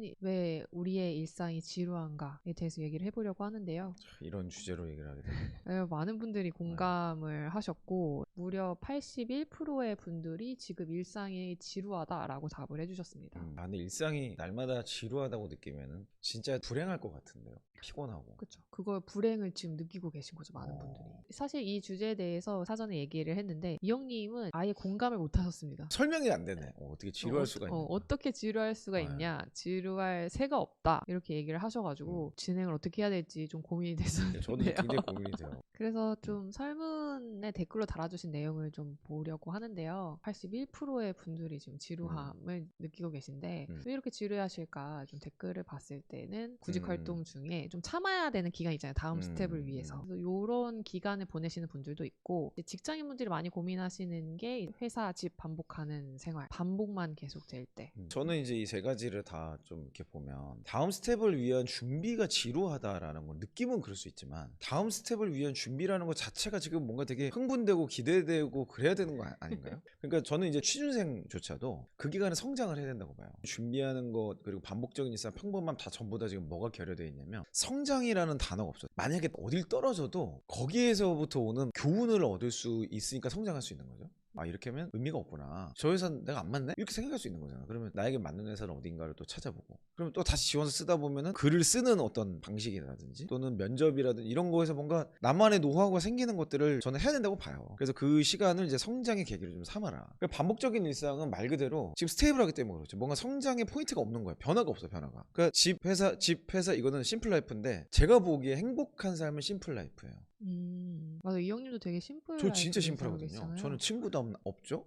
오늘은 왜 우리의 일상이 지루한가에 대해서 얘기를 해보려고 하는데요. 이런 주제로 얘기를 하게 되네요. 많은 분들이 공감을 하셨고 무려 81%의 분들이 지금 일상이 지루하다라고 답을 해주셨습니다. 근데 일상이 날마다 지루하다고 느끼면은 진짜 불행할 것 같은데요. 피곤하고. 그렇죠. 그걸 불행을 지금 느끼고 계신 거죠, 많은 분들이. 사실 이 주제에 대해서 사전에 얘기를 했는데 이 형님은 아예 공감을 못 하셨습니다. 설명이 안 되네. 어떻게 지루할 수가 있나. 어떻게 지루할 수가 있냐, 지루할 새가 없다, 이렇게 얘기를 하셔가지고 진행을 어떻게 해야 될지 좀 고민이 됐었는데요. 저도 굉장히 고민이 돼요. 그래서 좀 설문에 댓글로 달아주신 내용을 좀 보려고 하는데요. 81%의 분들이 지금 지루함을 느끼고 계신데 왜 이렇게 지루하실까 좀 댓글을 봤을 때는 구직 활동 중에 좀 참아야 되는 기간이 있잖아요, 다음 스텝을 위해서. 그래서 이런 기간을 보내시는 분들도 있고, 직장인분들이 많이 고민하시는 게 회사 집 반복하는 생활, 반복만 계속 될 때. 저는 이제 이 세 가지를 다 좀 이렇게 보면 다음 스텝을 위한 준비가 지루하다라는 걸 느낌은 그럴 수 있지만, 다음 스텝을 위한 준비라는 것 자체가 지금 뭔가 되게 흥분되고 기대되고 그래야 되는 거 아닌가요? 그러니까 저는 이제 취준생조차도 그 기간에 성장을 해야 된다고 봐요. 준비하는 것 그리고 반복적인 일상, 평범함 다 전부 다 지금 뭐가 결여되어 있냐면 성장이라는 단어가 없어요. 만약에 어딜 떨어져도 거기에서부터 오는 교훈을 얻을 수 있으니까 성장할 수 있는 거죠. 아, 이렇게 하면 의미가 없구나, 저 회사는 내가 안 맞네, 이렇게 생각할 수 있는 거잖아. 그러면 나에게 맞는 회사는 어딘가를 또 찾아보고, 그러면 또 다시 지원서 쓰다 보면은 글을 쓰는 어떤 방식이라든지 또는 면접이라든지 이런 거에서 뭔가 나만의 노하우가 생기는 것들을 저는 해야 된다고 봐요. 그래서 그 시간을 이제 성장의 계기로 좀 삼아라. 그러니까 반복적인 일상은 말 그대로 지금 스테이블하기 때문에 그렇죠. 뭔가 성장의 포인트가 없는 거예요. 변화가 없어, 변화가. 그러니까 집 회사 이거는 심플 라이프인데, 제가 보기에 행복한 삶은 심플 라이프예요. 맞아, 이 형님도 되게 심플. 저 진짜 라이프를 살고 심플하거든요. 계시잖아요. 저는 친구도 없죠.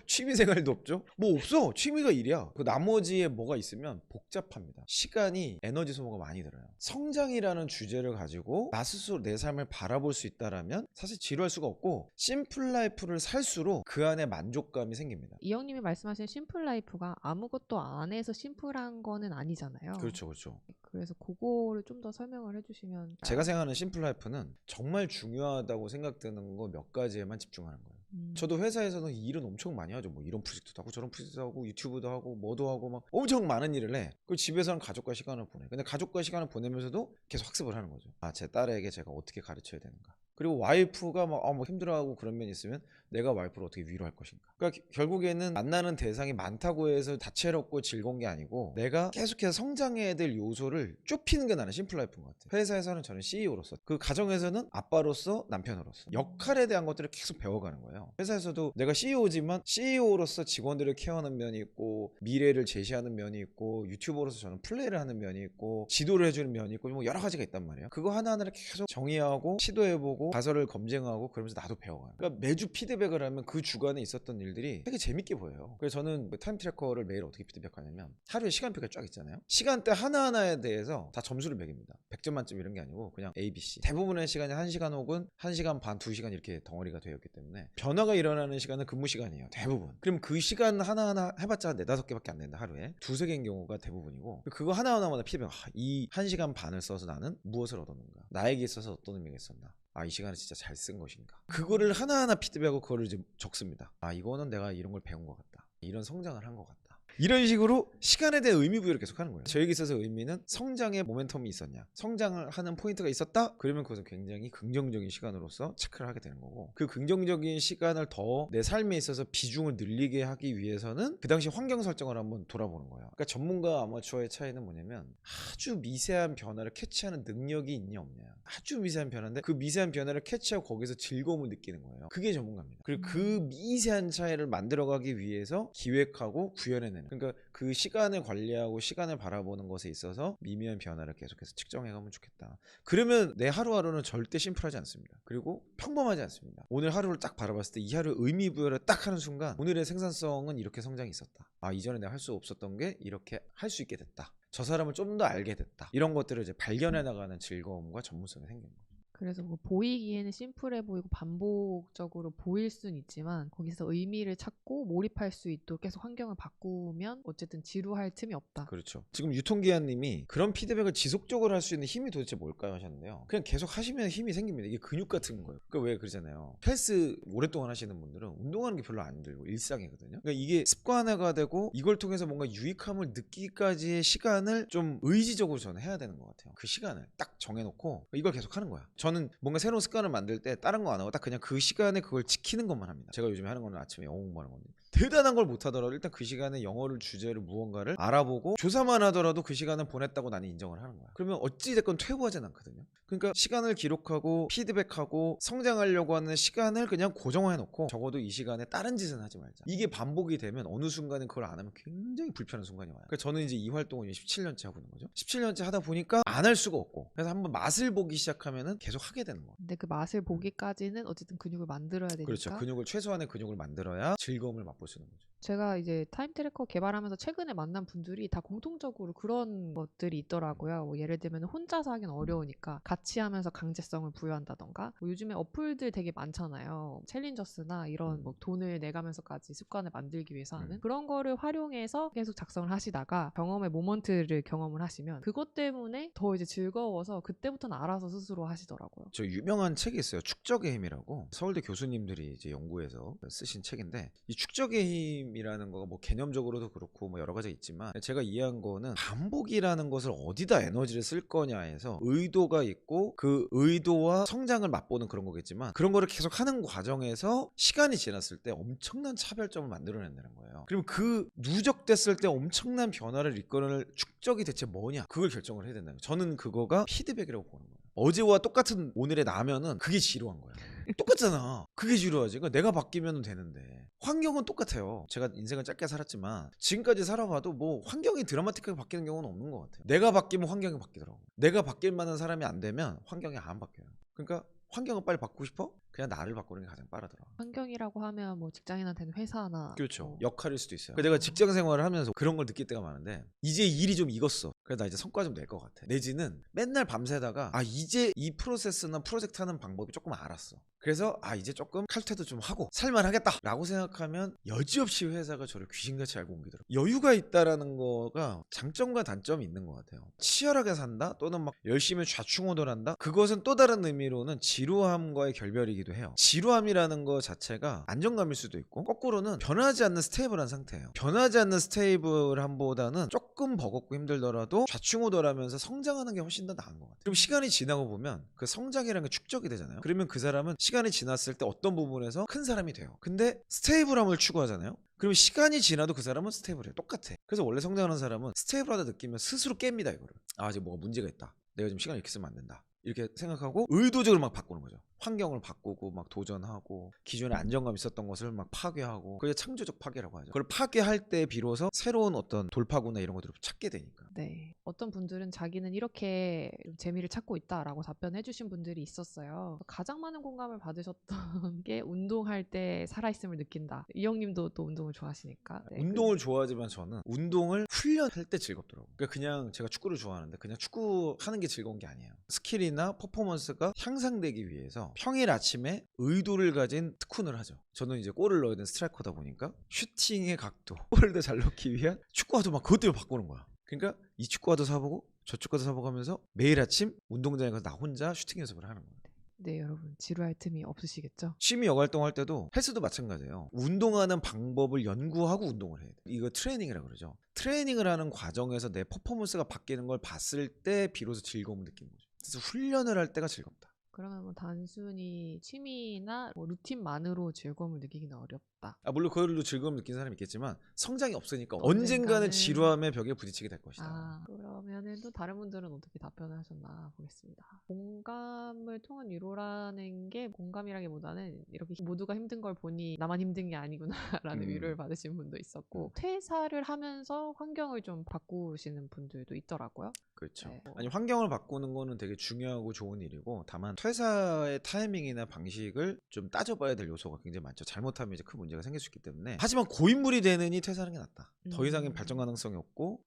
취미생활도 없죠. 뭐 없어. 취미가 일이야. 그 나머지에 뭐가 있으면 복잡합니다. 시간이, 에너지 소모가 많이 들어요. 성장이라는 주제를 가지고 나 스스로 내 삶을 바라볼 수 있다라면 사실 지루할 수가 없고, 심플 라이프를 살수록 그 안에 만족감이 생깁니다. 이 형님이 말씀하신 심플 라이프가 아무것도 안 해서 심플한 거는 아니잖아요. 그렇죠, 그렇죠. 그래서 그거를 좀 더 설명을 해주시면. 제가 생각하는 심플 라이프는 정말 중요하다고 생각되는 거 몇 가지에만 집중하는 거예요. 저도 회사에서는 일은 엄청 많이 하죠. 뭐 이런 프로젝트도 하고 저런 프로젝트도 하고 유튜브도 하고 뭐도 하고 막 엄청 많은 일을 해. 그리고 집에서는 가족과 시간을 보내. 근데 가족과 시간을 보내면서도 계속 학습을 하는 거죠. 아, 제 딸에게 제가 어떻게 가르쳐야 되는가. 그리고 와이프가 뭐 힘들어하고 그런 면이 있으면 내가 와이프를 어떻게 위로할 것인가. 그러니까 결국에는 만나는 대상이 많다고 해서 다채롭고 즐거운 게 아니고, 내가 계속해서 성장해야 될 요소를 좁히는 게 나는 심플 라이프인 것 같아요. 회사에서는 저는 CEO로서, 그 가정에서는 아빠로서, 남편으로서 역할에 대한 것들을 계속 배워가는 거예요. 회사에서도 내가 CEO지만 CEO로서 직원들을 케어하는 면이 있고, 미래를 제시하는 면이 있고, 유튜버로서 저는 플레이를 하는 면이 있고, 지도를 해주는 면이 있고, 뭐 여러 가지가 있단 말이에요. 그거 하나하나를 계속 정의하고 시도해보고 가설을 검증하고 그러면서 나도 배워가요. 그러니까 매주 피드백을 하면 그 주간에 있었던 일들이 되게 재밌게 보여요. 그래서 저는 타임 트래커를 매일 어떻게 피드백하냐면, 하루에 시간표가 쫙 있잖아요. 시간대 하나하나에 대해서 다 점수를 매깁니다. 100점 만점 이런 게 아니고 그냥 A, B, C. 대부분의 시간이 1시간 혹은 1시간 반, 2시간 이렇게 덩어리가 되어 있기 때문에 변화가 일어나는 시간은 근무 시간이에요, 대부분. 그럼 그 시간 하나하나 해봤자 4-5개밖에 안 된다, 하루에. 2-3개인 경우가 대부분이고, 그거 하나하나마다 피드백, 이 1시간 반을 써서 나는 무엇을 얻었는가, 나에게 있어서 어떤 의미가 있었나, 아, 이 시간을 진짜 잘 쓴 것인가, 그거를 하나하나 피드백하고 그거를 이제 적습니다. 아, 이거는 내가 이런 걸 배운 것 같다, 이런 성장을 한 것 같다. 이런 식으로 시간에 대한 의미 부여를 계속 하는 거예요. 저에게 있어서 의미는 성장의 모멘텀이 있었냐, 성장을 하는 포인트가 있었다, 그러면 그것은 굉장히 긍정적인 시간으로서 체크를 하게 되는 거고, 그 긍정적인 시간을 더 내 삶에 있어서 비중을 늘리게 하기 위해서는 그 당시 환경 설정을 한번 돌아보는 거예요. 그러니까 전문가와 아마추어의 차이는 뭐냐면, 아주 미세한 변화를 캐치하는 능력이 있냐 없냐. 아주 미세한 변화인데 그 미세한 변화를 캐치하고 거기서 즐거움을 느끼는 거예요. 그게 전문가입니다. 그리고 그 미세한 차이를 만들어가기 위해서 기획하고 구현해내는, 그러니까 그 시간을 관리하고 시간을 바라보는 것에 있어서 미미한 변화를 계속해서 측정해가면 좋겠다. 그러면 내 하루하루는 절대 심플하지 않습니다. 그리고 평범하지 않습니다. 오늘 하루를 딱 바라봤을 때 이 하루 의미 부여를 딱 하는 순간, 오늘의 생산성은 이렇게 성장이 있었다, 아, 이전에 내가 할 수 없었던 게 이렇게 할 수 있게 됐다, 저 사람을 좀 더 알게 됐다, 이런 것들을 이제 발견해 나가는 즐거움과 전문성이 생기는 거죠. 그래서 뭐 보이기에는 심플해 보이고 반복적으로 보일 수는 있지만 거기서 의미를 찾고 몰입할 수 있도록 계속 환경을 바꾸면 어쨌든 지루할 틈이 없다. 그렇죠. 지금 유통기한님이 그런 피드백을 지속적으로 할 수 있는 힘이 도대체 뭘까요 하셨는데요. 그냥 계속 하시면 힘이 생깁니다. 이게 근육 같은 거예요. 그러니까 왜 그러잖아요. 헬스 오랫동안 하시는 분들은 운동하는 게 별로 안 들고 일상이거든요. 그러니까 이게 습관화가 되고 이걸 통해서 뭔가 유익함을 느끼기까지의 시간을 좀 의지적으로 저는 해야 되는 것 같아요. 그 시간을 딱 정해놓고 이걸 계속 하는 거야. 저는 뭔가 새로운 습관을 만들 때 다른 거 안 하고 딱 그냥 그 시간에 그걸 지키는 것만 합니다. 제가 요즘에 하는 거는 아침에 영어 공부하는 건데 대단한 걸 못하더라도 일단 그 시간에 영어를 주제로 무언가를 알아보고 조사만 하더라도 그 시간을 보냈다고 나는 인정을 하는 거야. 그러면 어찌됐건 퇴보하진 않거든요. 그러니까 시간을 기록하고 피드백하고 성장하려고 하는 시간을 그냥 고정해놓고 적어도 이 시간에 다른 짓은 하지 말자. 이게 반복이 되면 어느 순간에 그걸 안 하면 굉장히 불편한 순간이 와요. 그러니까 저는 이제 이 활동을 17년째 하고 있는 거죠. 17년째 하다 보니까 안 할 수가 없고 그래서 한번 맛을 보기 시작하면은 계속 하게 되는 거예요. 근데 그 맛을 보기까지는 어쨌든 근육을 만들어야 되니까. 그렇죠. 근육을 최소한의 근육을 만들어야 즐거움을 맛볼 수 있는 거죠. 제가 이제 타임 트래커 개발하면서 최근에 만난 분들이 다 공통적으로 그런 것들이 있더라고요. 뭐 예를 들면 혼자서 하긴 어려우니까 같이 하면서 강제성을 부여한다던가 뭐 요즘에 어플들 되게 많잖아요. 챌린저스나 이런 뭐 돈을 내가면서까지 습관을 만들기 위해서 하는 그런 거를 활용해서 계속 작성을 하시다가 경험의 모먼트를 경험을 하시면 그것 때문에 더 이제 즐거워서 그때부터는 알아서 스스로 하시더라고요. 저 유명한 책이 있어요. 축적의 힘이라고 서울대 교수님들이 이제 연구해서 쓰신 책인데 이 축적의 힘이라는 거가 뭐 개념적으로도 그렇고 뭐 여러 가지 있지만 제가 이해한 거는 반복이라는 것을 어디다 에너지를 쓸 거냐에서 의도가 있고 그 의도와 성장을 맛보는 그런 거겠지만 그런 거를 계속 하는 과정에서 시간이 지났을 때 엄청난 차별점을 만들어낸다는 거예요. 그리고 그 누적됐을 때 엄청난 변화를 이끌어낼 축적이 대체 뭐냐 그걸 결정을 해야 된다는 거예요. 저는 그거가 피드백이라고 보는 거예요. 어제와 똑같은 오늘의 나면은 그게 지루한 거예요. 똑같잖아. 그게 지루하지. 그러니까 내가 바뀌면 되는데 환경은 똑같아요. 제가 인생을 짧게 살았지만 지금까지 살아봐도 뭐 환경이 드라마틱하게 바뀌는 경우는 없는 것 같아요. 내가 바뀌면 환경이 바뀌더라고. 내가 바뀔 만한 사람이 안 되면 환경이 안 바뀌어요. 그러니까 환경을 빨리 바꾸고 싶어? 그냥 나를 바꾸는 게 가장 빠르더라. 환경이라고 하면 뭐 직장인한테는 회사나 그렇죠. 뭐 역할일 수도 있어요. 내가 직장 생활을 하면서 그런 걸 느낄 때가 많은데 이제 일이 좀 익었어. 그래서 나 이제 성과 좀 낼 것 같아. 내지는 맨날 밤새다가 아 이제 이 프로세스나 프로젝트 하는 방법이 조금 알았어. 그래서 아 이제 조금 칼퇴도 좀 하고 살만하겠다 라고 생각하면 여지없이 회사가 저를 귀신같이 알고 옮기더라고요. 여유가 있다라는 거가 장점과 단점이 있는 것 같아요. 치열하게 산다 또는 막 열심히 좌충우돌한다 그것은 또 다른 의미로는 지루함과의 결별이기도 해요. 지루함이라는 거 자체가 안정감일 수도 있고 거꾸로는 변하지 않는 스테이블한 상태예요. 변하지 않는 스테이블함보다는 조금 버겁고 힘들더라도 좌충우돌하면서 성장하는 게 훨씬 더 나은 것 같아요. 그럼 시간이 지나고 보면 그 성장이라는 게 축적이 되잖아요. 그러면 그 사람은 시간이 지났을 때 어떤 부분에서 큰 사람이 돼요. 근데 스테이블함을 추구하잖아요. 그럼 시간이 지나도 그 사람은 스테이블해요. 똑같아. 그래서 원래 성장하는 사람은 스테이블하다 느끼면 스스로 깹니다. 이거를. 아 이제 뭐가 문제가 있다. 내가 좀 시간을 이렇게 쓰면 안 된다. 이렇게 생각하고 의도적으로 막 바꾸는 거죠. 환경을 바꾸고 막 도전하고 기존에 안정감 있었던 것을 막 파괴하고 그게 창조적 파괴라고 하죠. 그걸 파괴할 때 비로소 새로운 어떤 돌파구나 이런 것들을 찾게 되니까. 네. 어떤 분들은 자기는 이렇게 좀 재미를 찾고 있다라고 답변해 주신 분들이 있었어요. 가장 많은 공감을 받으셨던 게 운동할 때 살아있음을 느낀다. 이형님도 또 운동을 좋아하시니까. 네, 운동을 좋아하지만 저는 운동을 훈련할 때 즐겁더라고요. 그러니까 그냥 제가 축구를 좋아하는데 그냥 축구하는 게 즐거운 게 아니에요. 스킬이나 퍼포먼스가 향상되기 위해서 평일 아침에 의도를 가진 특훈을 하죠. 저는 이제 골을 넣어야 되는 스트라이커다 보니까 슈팅의 각도, 골을 더 잘 넣기 위한 축구화도 막 그것 때문에 바꾸는 거야. 그러니까 이 축구화도 사보고 저 축구화도 사보고 하면서 매일 아침 운동장에 가서 나 혼자 슈팅 연습을 하는 거예요. 네, 여러분 지루할 틈이 없으시겠죠? 취미 여활동할 때도 헬스도 마찬가지예요. 운동하는 방법을 연구하고 운동을 해야 돼. 이거 트레이닝이라고 그러죠. 트레이닝을 하는 과정에서 내 퍼포먼스가 바뀌는 걸 봤을 때 비로소 즐거움을 느끼는 거죠. 그래서 훈련을 할 때가 즐겁다. 그러면 뭐 단순히 취미나 뭐 루틴만으로 즐거움을 느끼기는 어렵다. 물론 그걸로 즐거움을 느끼는 사람이 있겠지만 성장이 없으니까 언젠가는 언젠가는 지루함의 벽에 부딪히게 될 것이다. 그러면은 또 다른 분들은 어떻게 답변을 하셨나 보겠습니다. 공감을 통한 위로라는 게 공감이라기보다는 이렇게 모두가 힘든 걸 보니 나만 힘든 게 아니구나라는 위로를 받으신 분도 있었고 퇴사를 하면서 환경을 좀 바꾸시는 분들도 있더라고요. 그렇죠. 네. 아니 환경을 바꾸는 거는 되게 중요하고 좋은 일이고 다만 퇴사의 타이밍이나 방식을 좀 따져봐야 될 요소가 굉장히 많죠. 잘못하면 이제 큰 문제 문제가 생길 수 있기 때문에 하지만 고인물이 되느니 퇴사하는 게 낫다. 더 이상의 발전 가능성이 없고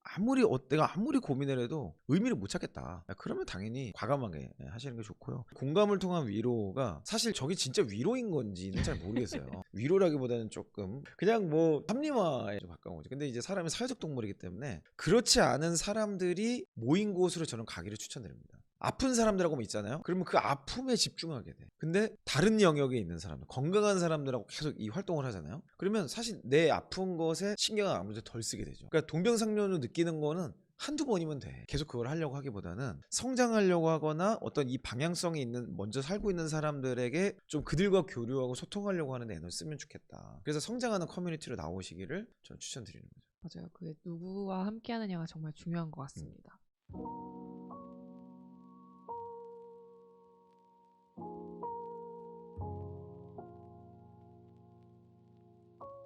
내가 아무리 고민을 해도 의미를 못 찾겠다. 그러면 당연히 과감하게 하시는 게 좋고요. 공감을 통한 위로가 사실 저게 진짜 위로인 건지는 잘 모르겠어요. 위로라기보다는 조금 그냥 뭐 합리화에 좀 가까운 거죠. 근데 이제 사람이 사회적 동물이기 때문에 그렇지 않은 사람들이 모인 곳으로 저는 가기를 추천드립니다. 아픈 사람들하고 있잖아요. 그러면 그 아픔에 집중하게 돼. 근데 다른 영역에 있는 사람들, 건강한 사람들하고 계속 이 활동을 하잖아요. 그러면 사실 내 아픈 것에 신경을 아무래도 덜 쓰게 되죠. 그러니까 동병상련으로 느끼는 거는 한두 번이면 돼. 계속 그걸 하려고 하기보다는 성장하려고 하거나 어떤 이 방향성이 있는 먼저 살고 있는 사람들에게 좀 그들과 교류하고 소통하려고 하는 에너지 쓰면 좋겠다. 그래서 성장하는 커뮤니티로 나오시기를 저는 추천드리는 거죠. 맞아요. 그게 누구와 함께 하느냐가 정말 중요한 것 같습니다.